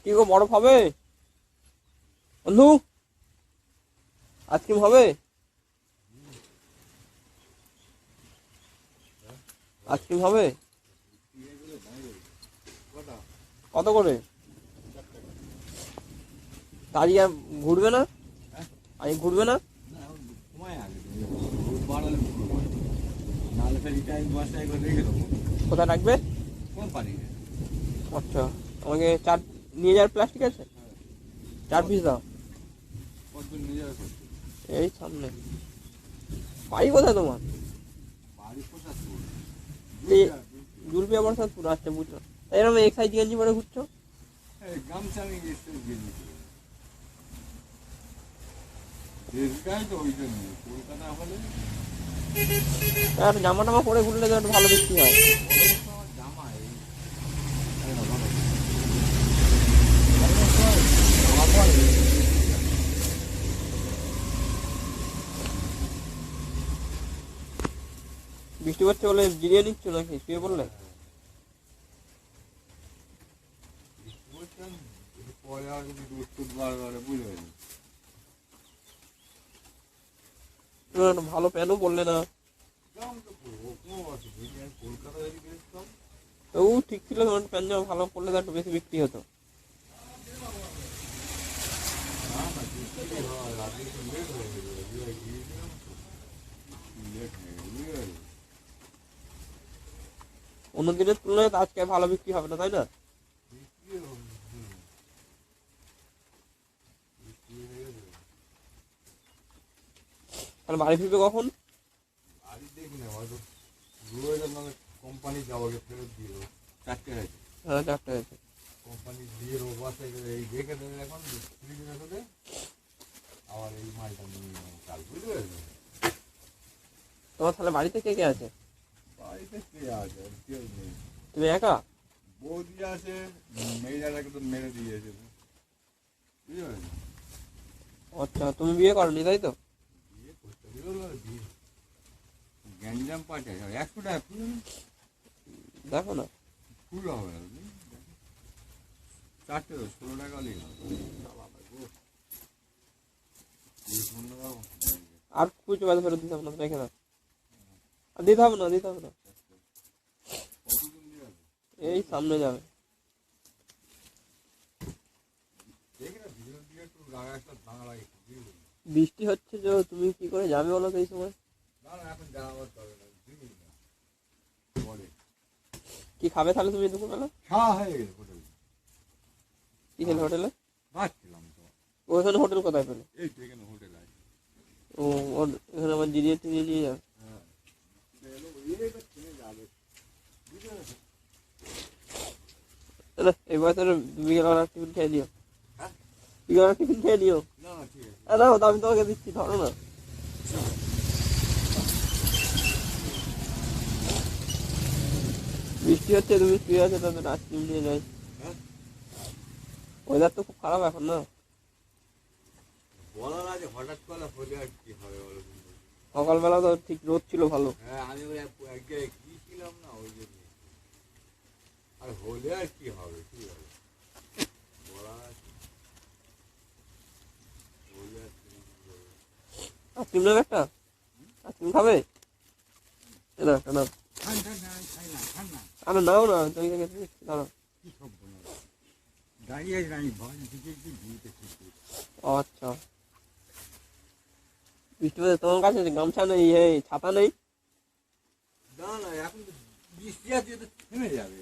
কি গো বরফ হবে বন্ধু? আইসক্রিম হবে? আইসক্রিম হবে? কত করে? তাড়ি আর ঘুরবে না? আজ ঘুরবে না? কোথায় রাখবে? আচ্ছা, আমাকে 4 নিয়ে যাওয়ার প্লাস্টিক আছে? 4 পিস দাও। এই সামনে। বাড়ি কোথায় তোমার? জুলপিয়া বর্ষাদপুর। আচ্ছা, বুঝলাম। এরকম এক সাইজ গেঞ্জি পরে ঘুরছো? আর জামা টামা পরে ঘুরলে তো একটু ভালো বিক্রি হয়। বৃষ্টি পড়ছে বলে জিরিয়ে নিচ্ছ নাকি শুয়ে পড়লে? ভালো প্যানও বললে না। তবু ঠিক ছিল, প্যান জামা ভালো পড়লে তো একটু বেশি বিক্রি হতো। অন্য দিনের তুলনায় আজকে ভালো বিক্রি হবে না, তাই না? তাহলে বাড়ি ফিরবে কখন? কোম্পানি যাবো, ফেরত দিয়ে দেবো। 4টে হয়েছে। হ্যাঁ, 4টা হয়েছে। কোম্পানি দিয়ে দেবো, বাসায় এই রেখে দেবে এখন ফ্রিজে রেখে দেবে। আবার এই মালটা নিয়ে কাল, বুঝতে পেরেছো? তোমার তাহলে বাড়িতে কে কে আছে? বাড়িতে কে আছে? কেউ নেই। তুমি একা? বৌদি আছে, মেয়েটাকে তো মেরে দিয়েছে, বুঝতে পেরেছো? আচ্ছা, তুমি বিয়ে করনি তাই তো? বিয়ে করতে দিল না, বিয়ে গ্যাঞ্জাম পাঠে 100 টাকা ফুল, দেখো না। ফুল হবে না, 4টে তো 16 টাকা লিখা। আর কিছু বাদ ফেরত দিতে হবে না, রেখে দাও। আর দিতে হবে না, দিতে হবে না। এই সামনে যাবে। বৃষ্টি হচ্ছে যে, তুমি কি করে যাবে বলো তো এই সময়? কি খাবে তাহলে তুমি দুপুরবেলা? কি খেলে হোটেলে? ওখানে হোটেল কোথায় পেলে? ও, এখানে আমার জিরিয়ে টিরিয়ে নিয়ে যাবে। এই বছর বিকেলবেলা টিফিন খেয়ে নিও। বিকেলবেলা টিফিন খেয়ে নিও। না, আমি তোমাকে দিচ্ছি, ধরো না। বৃষ্টি হচ্ছে, তুমি শুয়ে আছো, তাদের আইসক্রিম নিয়ে যাই। ওয়েদার তো খুব খারাপ এখন না? বলার আছে, হঠাৎ করে হলে আর কি হবে বলো? সকালবেলা তো ঠিক রোদ ছিল ভালো। হ্যাঁ, আমি ওই এক জায়গায় গিয়েছিলাম না, ওই জন্য। আর হলে আর কি হবে, কি হবে বলার আছে। আইসক্রিম নেবে একটা? আইসক্রিম খাবে? না, একটা নাও। আরে নাও না, তুমি দাঁড়াও। আচ্ছা, বৃষ্টি পড়ছে তোমার কাছে? গামছা নেই, ছাতা নেই? না, এখন তো বৃষ্টি আছে, থেমে যাবে।